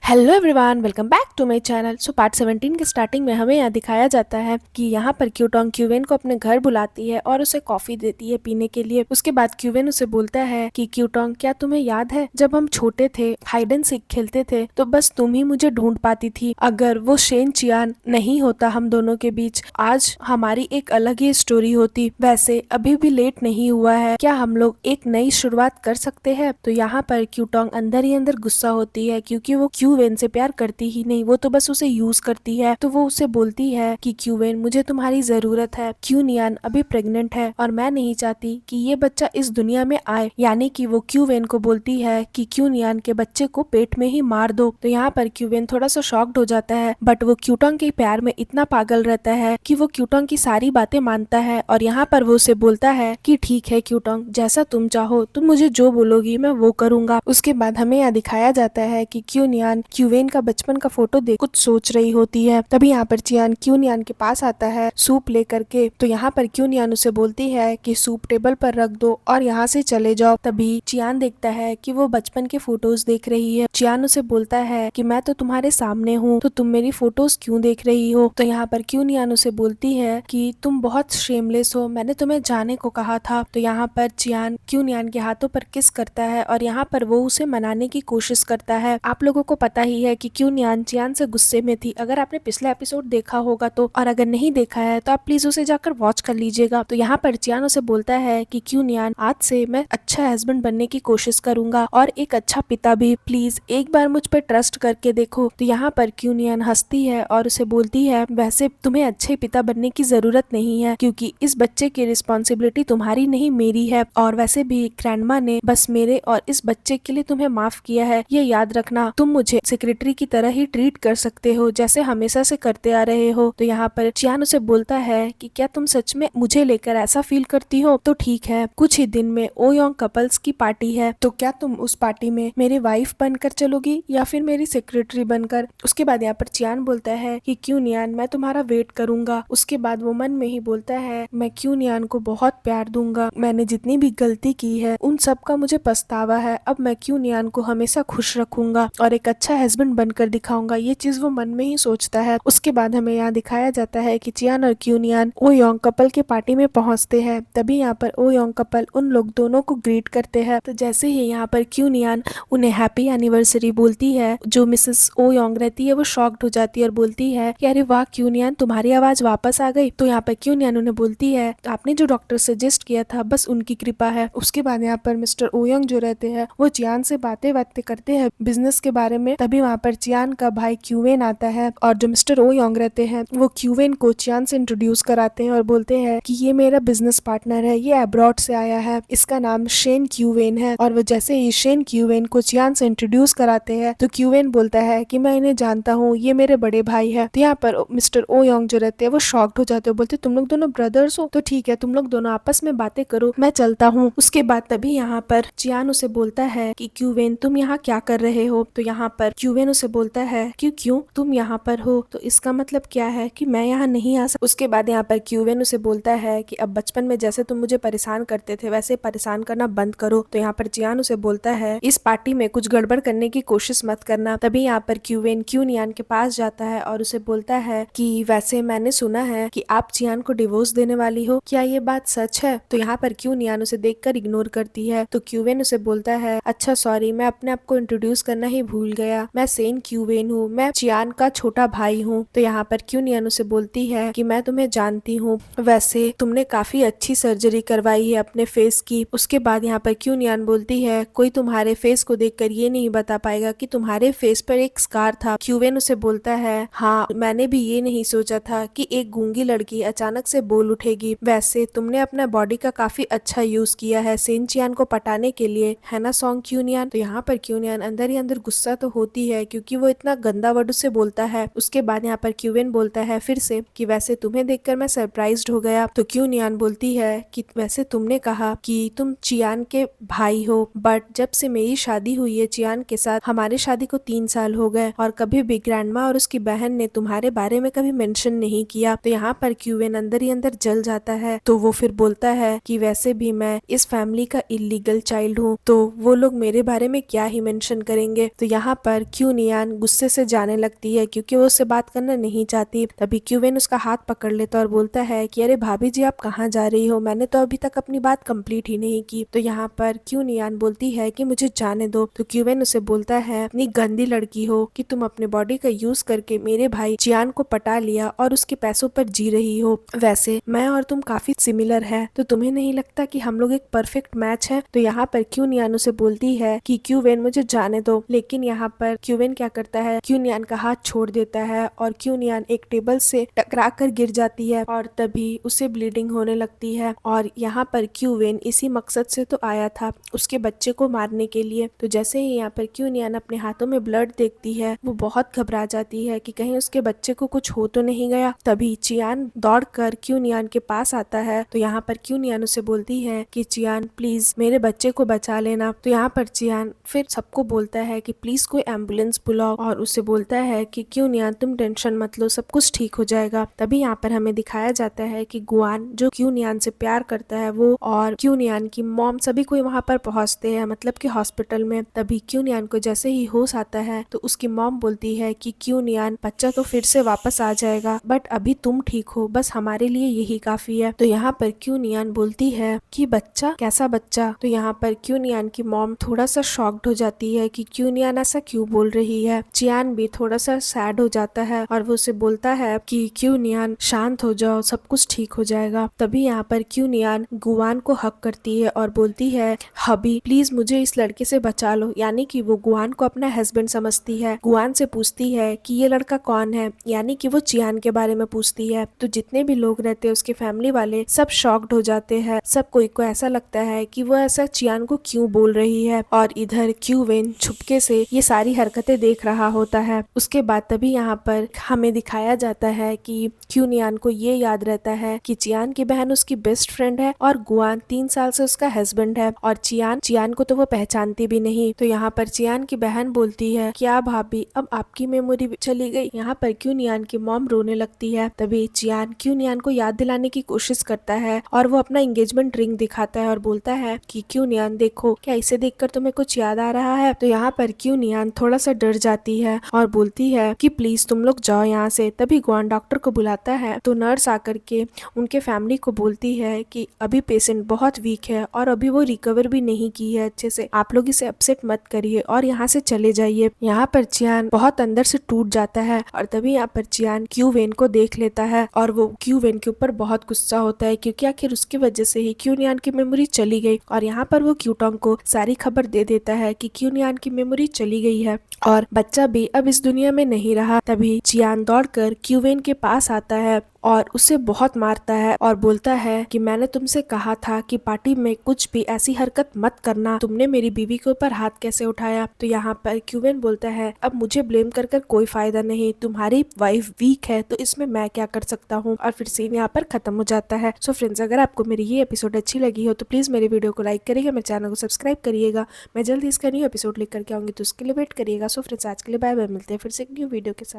Hello everyone, welcome back to my channel. So part 17 के starting में हमें यहाँ दिखाया जाता है कि यहाँ पर क्यूटोंग क्यूवेन को अपने घर बुलाती है और उसे कॉफी देती है पीने के लिए। उसके बाद क्यूवेन उसे बोलता है कि क्यूटोंग, क्या तुम्हें याद है जब हम छोटे थे, हाइड एंड सीक खेलते थे, तो बस तुम ही मुझे ढूंढ पाती थी। अगर वो शेन चियान नहीं होता हम दोनों के बीच, आज हमारी एक अलग ही स्टोरी होती। वैसे अभी भी लेट नहीं हुआ है, क्या हम लोग एक नई शुरुआत कर सकते हैं? तो यहाँ पर क्यूटोंग अंदर ही अंदर गुस्सा होती है क्योंकि वो क्यूवेन से प्यार करती ही नहीं, वो तो बस उसे यूज करती है। तो वो उसे बोलती है कि क्यूवेन, मुझे तुम्हारी जरूरत है। क्यू नियान अभी प्रेग्नेंट है और मैं नहीं चाहती कि ये बच्चा इस दुनिया में आए। यानी कि वो क्यूवेन को बोलती है कि क्यू नियान के बच्चे को पेट में ही मार दो। तो यहाँ पर क्यूवेन थोड़ा सा शॉक्ड हो जाता है, बट वो क्यूटोंग के प्यार में इतना पागल रहता है कि वो क्यूटोंग की सारी बातें मानता है। और यहाँ पर वो उसे बोलता है कि ठीक है क्यूटोंग, जैसा तुम चाहो, तुम मुझे जो बोलोगी मैं वो करूंगा। उसके बाद हमें यहाँ दिखाया जाता है कि क्यू नियान क्यूवेन का बचपन का फोटो देख कुछ सोच रही होती है। तभी यहाँ पर चियान क्यू नियान के पास आता है सूप लेकर के। तो यहाँ पर क्यू नियान उसे बोलती है कि सूप टेबल पर रख दो और यहाँ से चले जाओ। तभी चियान देखता है कि वो बचपन के फोटोज देख रही है। चियान उसे बोलता है कि मैं तो तुम्हारे सामने हूँ, तो तुम मेरी फोटोज क्यों देख रही हो? तो यहाँ पर क्यू नियान उसे बोलती है कि तुम बहुत शेमलेस हो, मैंने तुम्हें जाने को कहा था। तो यहाँ पर चियान क्यू नियान के हाथों पर किस करता है और यहाँ पर वो उसे मनाने की कोशिश करता है। आप लोगों को पता ही है कि क्यू नियान चियान से गुस्से में थी। अगर आपने पिछला एपिसोड देखा होगा तो, और अगर नहीं देखा है तो आप प्लीज उसे जाकर वॉच कर लीजिएगा। तो यहाँ पर चियान उसे बोलता है कि क्यू नियान, आज से मैं अच्छा हस्बैंड बनने की कोशिश करूंगा और एक अच्छा पिता भी। प्लीज एक बार मुझ पर ट्रस्ट करके देखो। तो यहाँ पर क्यू नियान हंसती है और उसे बोलती है, वैसे तुम्हें अच्छे पिता बनने की जरूरत नहीं है क्योंकि इस बच्चे की रिस्पॉन्सिबिलिटी तुम्हारी नहीं मेरी है। और वैसे भी ग्रैंडमा ने बस मेरे और इस बच्चे के लिए तुम्हें माफ किया है, ये याद रखना। तुम मुझे सेक्रेटरी की तरह ही ट्रीट कर सकते हो जैसे हमेशा से करते आ रहे हो। तो यहाँ पर चियान उसे बोलता है कि क्या तुम सच में मुझे लेकर ऐसा फील करती हो? तो ठीक है, कुछ ही दिन में ओ योंग कपल्स की पार्टी है, तो क्या तुम उस पार्टी में मेरी वाइफ बनकर चलोगी या फिर मेरी सेक्रेटरी बनकर? उसके बाद यहाँ पर चियान बोलता है कि क्यू नियान, मैं तुम्हारा वेट करूंगा। उसके बाद वो मन में ही बोलता है, मैं क्यू नियान को बहुत प्यार दूंगा, मैंने जितनी भी गलती की है उन सब का मुझे पछतावा है। अब मैं क्यू नियान को हमेशा खुश रखूंगा और एक अच्छा हस्बैंड बनकर दिखाऊंगा। ये चीज वो मन में ही सोचता है। उसके बाद हमें यहाँ दिखाया जाता है कि चियान और क्यू नियान ओ योंग कपल के पार्टी में पहुंचते हैं। तभी यहाँ पर ओ योंग कपल उन लोग दोनों को ग्रीट करते हैं। तो जैसे ही यहाँ पर क्यू नियान उन्हें हैप्पी एनिवर्सरी बोलती है, जो मिसेस ओ योंग रहती है वो शॉक्ड हो जाती है और बोलती है कि अरे वाह क्यू नियान, तुम्हारी आवाज वापस आ गई। तो यहाँ पर क्यू नियान उन्हें बोलती है, आपने जो डॉक्टर सजेस्ट किया था बस उनकी कृपा है। उसके बाद यहाँ पर मिस्टर ओ योंग जो रहते हैं वो चियान से बातें करते हैं बिजनेस के बारे में। तभी वहाँ पर चियान का भाई क्यूवेन आता है और जो मिस्टर ओ योंग रहते हैं वो क्यूवेन को चियान से इंट्रोड्यूस कराते हैं और बोलते हैं कि ये मेरा बिजनेस पार्टनर है, ये अब्रॉड से आया है, इसका नाम शेन क्यूवेन है। और वो जैसे ही शेन क्यूवेन को चियान से इंट्रोड्यूस कराते हैं तो क्यूवेन बोलता है कि मैं इन्हें जानता हूँ, ये मेरे बड़े भाई है। तो यहाँ पर मिस्टर ओ योंग जो रहते हैं वो शॉक्ड हो जाते हैं, बोलते तुम लोग दोनों ब्रदर्स हो? तो ठीक है, तुम लोग दोनों आपस में बातें करो, मैं चलता हूँ। उसके बाद तभी यहाँ पर चियान उसे बोलता है कि क्यूवेन, तुम यहाँ क्या कर रहे हो? तो यहाँ पर क्यूवेन उसे बोलता है कि क्यों तुम यहाँ पर हो? तो इसका मतलब क्या है कि मैं यहाँ नहीं आ सकता। उसके बाद यहाँ पर क्यूवेन उसे बोलता है कि अब बचपन में जैसे तुम मुझे परेशान करते थे वैसे परेशान करना बंद करो। तो यहाँ पर चियान उसे बोलता है, इस पार्टी में कुछ गड़बड़ करने की कोशिश मत करना। तभी यहाँ पर क्यूवेन क्यू नियान के पास जाता है और उसे बोलता है कि वैसे मैंने सुना है कि आप चियान को डिवोर्स देने वाली हो, क्या ये बात सच है? तो यहाँ पर क्यू नियान उसे देखकर इग्नोर करती है। तो क्यूवेन उसे बोलता है, अच्छा सॉरी, मैं अपने आप को इंट्रोड्यूस करना ही भूल गया, मैं सेन क्यूवेन हूँ, मैं चियान का छोटा भाई हूँ। तो यहाँ पर क्यू नियान उसे बोलती है कि मैं तुम्हें जानती हूँ, वैसे तुमने काफी अच्छी सर्जरी करवाई है अपने फेस की। उसके बाद यहाँ पर क्यू नियान बोलती है, कोई तुम्हारे फेस को देखकर ये नहीं बता पाएगा कि तुम्हारे फेस पर एक स्कार था। क्यूवेन उसे बोलता है, हाँ मैंने भी ये नहीं सोचा था कि एक गूंगी लड़की अचानक से बोल उठेगी। वैसे तुमने अपना बॉडी का काफी अच्छा यूज किया है सेन चियान को पटाने के लिए, है ना सॉन्ग क्यू नियान? तो यहाँ पर क्यू नियान अंदर ही अंदर गुस्सा तो होती है क्योंकि वो इतना गंदा वर्ड से बोलता है। उसके बाद यहाँ पर क्यूवेन बोलता है फिर से कि वैसे तुम्हें देखकर मैं सरप्राइज्ड हो गया। तो क्यू नियान बोलती है कि वैसे तुमने कहा कि तुम चियान के भाई हो, बट जब से मेरी शादी हुई है चियान के साथ, हमारी शादी को 3 साल हो गए और कभी भी ग्रैंडमा और उसकी बहन ने तुम्हारे बारे में कभी मेंशन नहीं किया। तो यहाँ पर क्यूवेन अंदर ही अंदर जल जाता है। तो वो फिर बोलता है कि वैसे भी मैं इस फैमिली का इलीगल चाइल्ड हूँ, तो वो लोग मेरे बारे में क्या ही मेंशन करेंगे। तो यहाँ पर पर क्यूनियान गुस्से से जाने लगती है क्योंकि वो उससे बात करना नहीं चाहती। तभी क्यूवेन उसका हाथ पकड़ लेता है और बोलता है कि अरे भाभी जी आप कहाँ जा रही हो, मैंने तो अभी तक अपनी बात कंप्लीट ही नहीं की। तो यहाँ पर क्यूनियान बोलती है कि मुझे जाने दो। तो क्यूवेन उसे बोलता है इतनी गंदी लड़की हो कि तुम अपने बॉडी का यूज करके मेरे भाई चियान को पटा लिया और उसके पैसों पर जी रही हो। वैसे मैं और तुम काफी सिमिलर है, तो तुम्हें नहीं लगता कि हम लोग एक परफेक्ट मैच है। तो यहाँ पर क्यूनियान उसे बोलती है कि क्यूवेन मुझे जाने दो, लेकिन यहाँ पर क्यूवेन क्या करता है, क्यूनियान का हाथ छोड़ देता है और क्यूनियान एक टेबल से टकरा कर गिर जाती है और तभी उसे ब्लीडिंग होने लगती है। और यहाँ पर क्यूवेन इसी मकसद से तो आया था, उसके बच्चे को मारने के लिए। तो जैसे ही यहाँ पर क्यूनियान अपने हाथों में ब्लड देखती है, वो बहुत घबरा जाती है कि कहीं उसके बच्चे को कुछ हो तो नहीं गया। तभी चियान दौड़कर क्यूनियान के पास आता है। तो यहाँ पर क्यूनियान उसे बोलती है कि चियान प्लीज मेरे बच्चे को बचा लेना। तो यहाँ पर चियान फिर सबको बोलता है कि प्लीज कोई एम्बुलेंस बुलाओ और उसे बोलता है कि क्यूनियान तुम टेंशन मत लो, सब कुछ ठीक हो जाएगा। तभी यहाँ पर हमें दिखाया जाता है कि गुआन जो क्यूनियान से प्यार करता है वो और क्यूनियान की मॉम सभी कोई वहाँ पर पहुँचते हैं, मतलब कि हॉस्पिटल में। तभी क्यूनियान को जैसे ही होश आता है तो उसकी मॉम बोलती है कि क्यूनियान बच्चा तो फिर से वापस आ जाएगा, बट अभी तुम ठीक हो, बस हमारे लिए यही काफी है। तो यहाँ पर क्यूनियान बोलती है कि बच्चा, कैसा बच्चा। तो यहाँ पर क्यूनियान की मॉम थोड़ा सा शॉक्ड हो जाती है कि क्यूनियान ऐसा क्यों बोल रही है। चियान भी थोड़ा सा सैड हो जाता है और वो उसे बोलता है कि क्यूनियान शांत हो जाओ, सब कुछ ठीक हो जाएगा। तभी यहाँ पर क्यूनियान गुआन को हक करती है और बोलती है हबी प्लीज मुझे इस लड़के से बचा लो, यानी कि वो गुआन को अपना हस्बैंड समझती है। गुआन से पूछती है कि ये लड़का कौन है, यानी कि वो चियान के बारे में पूछती है। तो जितने भी लोग रहते हैं उसके फैमिली वाले सब शॉक्ड हो जाते हैं, सब कोई को ऐसा लगता है कि वो ऐसा चियान को क्यों बोल रही है। और इधर क्यूवेन छुपके से ये सारी हरकतें देख रहा होता है। उसके बाद तभी यहाँ पर हमें दिखाया जाता है कि क्यूनियान को ये याद रहता है कि चियान की बहन उसकी बेस्ट फ्रेंड है और गुआन 3 साल से उसका हस्बैंड है और चियान को तो वो पहचानती भी नहीं। तो यहाँ पर चियान की बहन बोलती है क्या भाभी अब आपकी मेमोरी चली गई। यहाँ पर क्यूनियान की मॉम रोने लगती है। तभी चियान क्यूनियान को याद दिलाने की कोशिश करता है और वो अपना एंगेजमेंट रिंग दिखाता है और बोलता है कि क्यूनियान देखो, क्या इसे देखकर तुम्हें कुछ याद आ रहा है। तो यहाँ पर क्यूनियान थोड़ा सा डर जाती है और बोलती है कि प्लीज तुम लोग जाओ यहाँ से। तभी गुआन डॉक्टर को बुलाता है। तो नर्स आकर के उनके फैमिली को बोलती है कि अभी पेशेंट बहुत वीक है और अभी वो रिकवर भी नहीं की है अच्छे से, आप लोग इसे अपसेट मत करिए और यहाँ से चले जाइए। यहाँ पर चियान बहुत अंदर से टूट जाता है और तभी यहाँ पर चियान क्यूवेन को देख लेता है और वो क्यूवेन के ऊपर बहुत गुस्सा होता है क्योंकि आखिर उसकी वजह से ही क्यूनियान की मेमोरी चली गई। और यहाँ पर वो क्यूटोंग को सारी खबर दे देता है कि क्यूनियान की मेमोरी चली गई है और बच्चा भी अब इस दुनिया में नहीं रहा। तभी चियान दौड़कर क्यूवेन के पास आता है और उसे बहुत मारता है और बोलता है कि मैंने तुमसे कहा था कि पार्टी में कुछ भी ऐसी हरकत मत करना, तुमने मेरी बीवी के ऊपर हाथ कैसे उठाया। तो यहाँ पर क्यूवेन बोलता है अब मुझे ब्लेम कर कर कोई फायदा नहीं, तुम्हारी वाइफ वीक है तो इसमें मैं क्या कर सकता हूँ। और फिर सीन यहाँ पर खत्म हो जाता है। सो फ्रेंड्स, अगर आपको मेरी ये एपिसोड अच्छी लगी हो तो प्लीज मेरे वीडियो को लाइक करिएगा, मेरे चैनल को सब्सक्राइब करिएगा। मैं जल्दी इसका न्यू एपिसोड लेकर के आऊंगी तो उसके लिए वेट करिएगा। सो फ्रेंड्स, आज के लिए बाय बाय, मिलते हैं फिर से एक न्यू वीडियो के साथ।